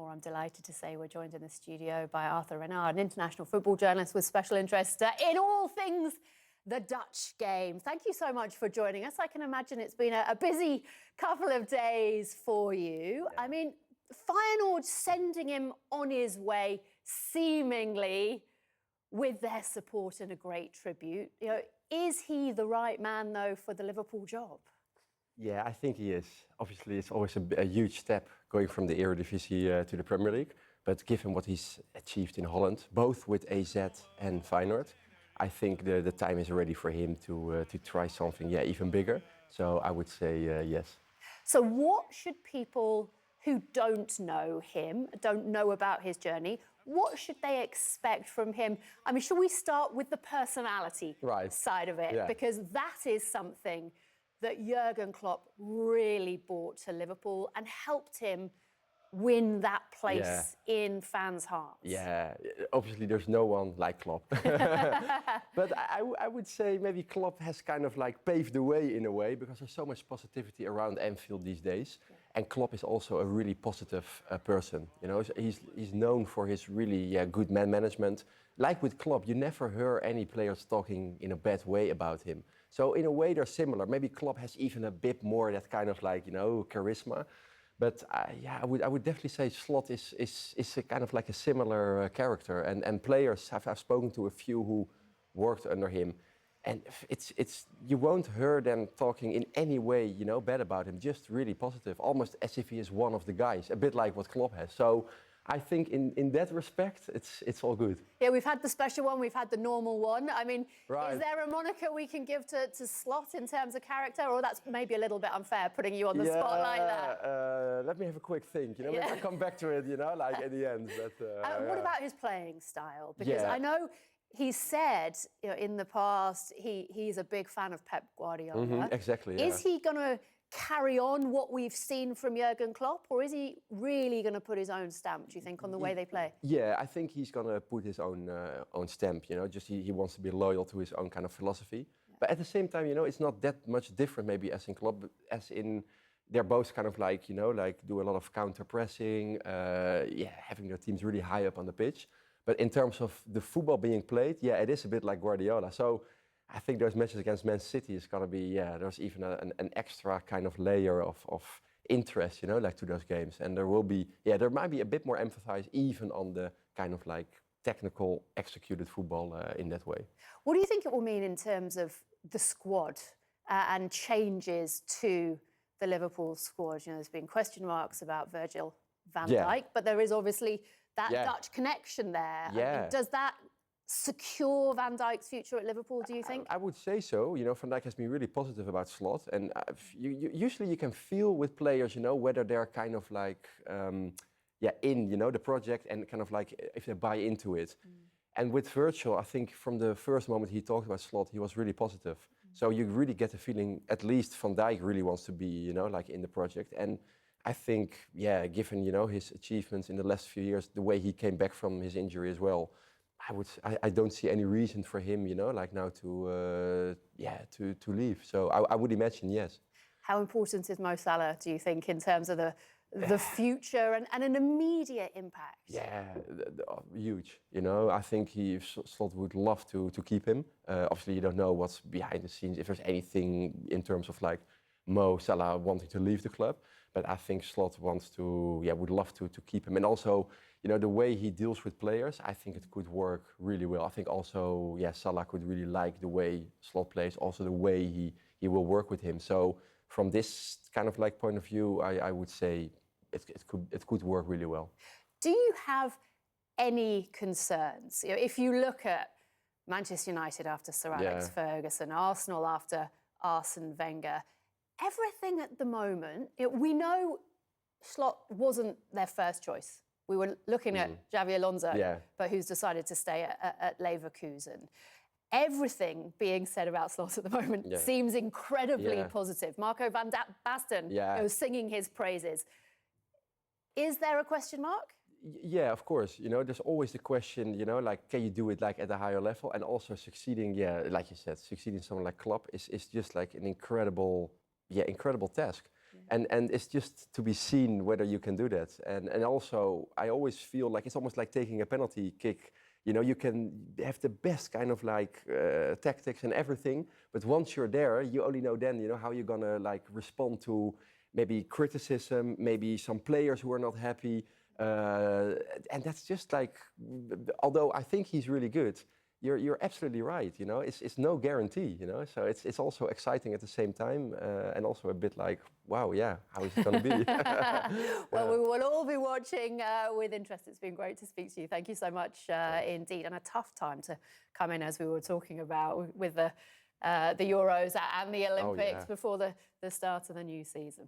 more. I'm delighted to say we're joined in the studio by Arthur Renard, an international football journalist with special interest in all things the Dutch game. Thank you so much for joining us. I can imagine it's been a busy couple of days for you. Yeah. I mean, Feyenoord sending him on his way, seemingly with their support and a great tribute. You know, is he the right man, though, for the Liverpool job? Yeah, I think he is. Obviously, it's always a huge step going from the Eredivisie to the Premier League. But given what he's achieved in Holland, both with AZ and Feyenoord, I think the time is ready for him to try something, even bigger. So I would say yes. So what should people who don't know him, don't know about his journey, what should they expect from him? I mean, should we start with the personality side of it? Yeah. Because that is something that Jurgen Klopp really brought to Liverpool and helped him win that place in fans' hearts. Yeah, obviously there's no one like Klopp. But I would say maybe Klopp has kind of like paved the way in a way, because there's so much positivity around Anfield these days. Yeah. And Klopp is also a really positive person. You know, he's known for his really good man management. Like with Klopp, you never hear any players talking in a bad way about him. So in a way they're similar. Maybe Klopp has even a bit more that kind of like, charisma. But I would definitely say Slot is a kind of like a similar character. And players, I've spoken to a few who worked under him. And it's you won't hear them talking in any way, bad about him, just really positive, almost as if he is one of the guys, a bit like what Klopp has. So I think in that respect, it's all good. Yeah, we've had the special one, we've had the normal one. I mean, is there a moniker we can give to Slot in terms of character, or that's maybe a little bit unfair, putting you on the spot like that? Let me have a quick think. Maybe I come back to it, like at the end. But, what about his playing style? Because I know he's said, in the past, he's a big fan of Pep Guardiola. Mm-hmm, exactly. Is he going to carry on what we've seen from Jurgen Klopp, or is he really going to put his own stamp, do you think, on the way they play? Yeah, I think he's going to put his own stamp, just he wants to be loyal to his own kind of philosophy. Yeah. But at the same time, it's not that much different maybe as in Klopp, as in they're both kind of like, like do a lot of counter-pressing, having their teams really high up on the pitch. But in terms of the football being played, it is a bit like Guardiola. So I think those matches against Man City is going to be, there's even an extra kind of layer of interest, like to those games. And there will be, there might be a bit more emphasis even on the kind of like technical executed football in that way. What do you think it will mean in terms of the squad and changes to the Liverpool squad? There's been question marks about Virgil van Dijk, but there is obviously that Dutch connection there. Yeah. I mean, does that secure Van Dijk's future at Liverpool, do you think? I would say so. Van Dijk has been really positive about Slot. And usually you can feel with players, whether they're kind of like, in, the project and kind of like if they buy into it. Mm. And with Virgil, I think from the first moment he talked about Slot, he was really positive. Mm. So you really get the feeling, at least Van Dijk really wants to be, like in the project. And I think, given, his achievements in the last few years, the way he came back from his injury as well, I don't see any reason for him, like now to leave. So I would imagine yes. How important is Mo Salah, do you think, in terms of the future and an immediate impact? Yeah, huge. I think Slot would love to keep him. Obviously, you don't know what's behind the scenes, if there's anything in terms of like Mo Salah wanting to leave the club. But I think Slot wants to, would love to keep him. And also, the way he deals with players, I think it could work really well. I think also, Salah could really like the way Slot plays, also the way he will work with him. So from this kind of like point of view, I would say it could work really well. Do you have any concerns? If you look at Manchester United after Sir Alex Ferguson, Arsenal after Arsene Wenger, everything at the moment, we know Slot wasn't their first choice. We were looking at Xabi Alonso, but who's decided to stay at Leverkusen. Everything being said about Slot at the moment seems incredibly positive. Marco van Basten was singing his praises. Is there a question mark? Yeah, of course. There's always the question, like, can you do it like at a higher level? And also succeeding, like you said, succeeding someone like Klopp is just like an incredible task. Yeah. And it's just to be seen whether you can do that. And also, I always feel like it's almost like taking a penalty kick. You know, you can have the best kind of like tactics and everything, but once you're there, you only know then, you know, how you're gonna like respond to maybe criticism, maybe some players who are not happy. And that's just like, although I think he's really good, you're absolutely right. You know, it's no guarantee. You know, so it's also exciting at the same time, and also a bit like, wow, yeah, how is it going to be? Well, we will all be watching with interest. It's been great to speak to you. Thank you so much indeed, and a tough time to come in, as we were talking about, with the Euros and the Olympics before the start of the new season.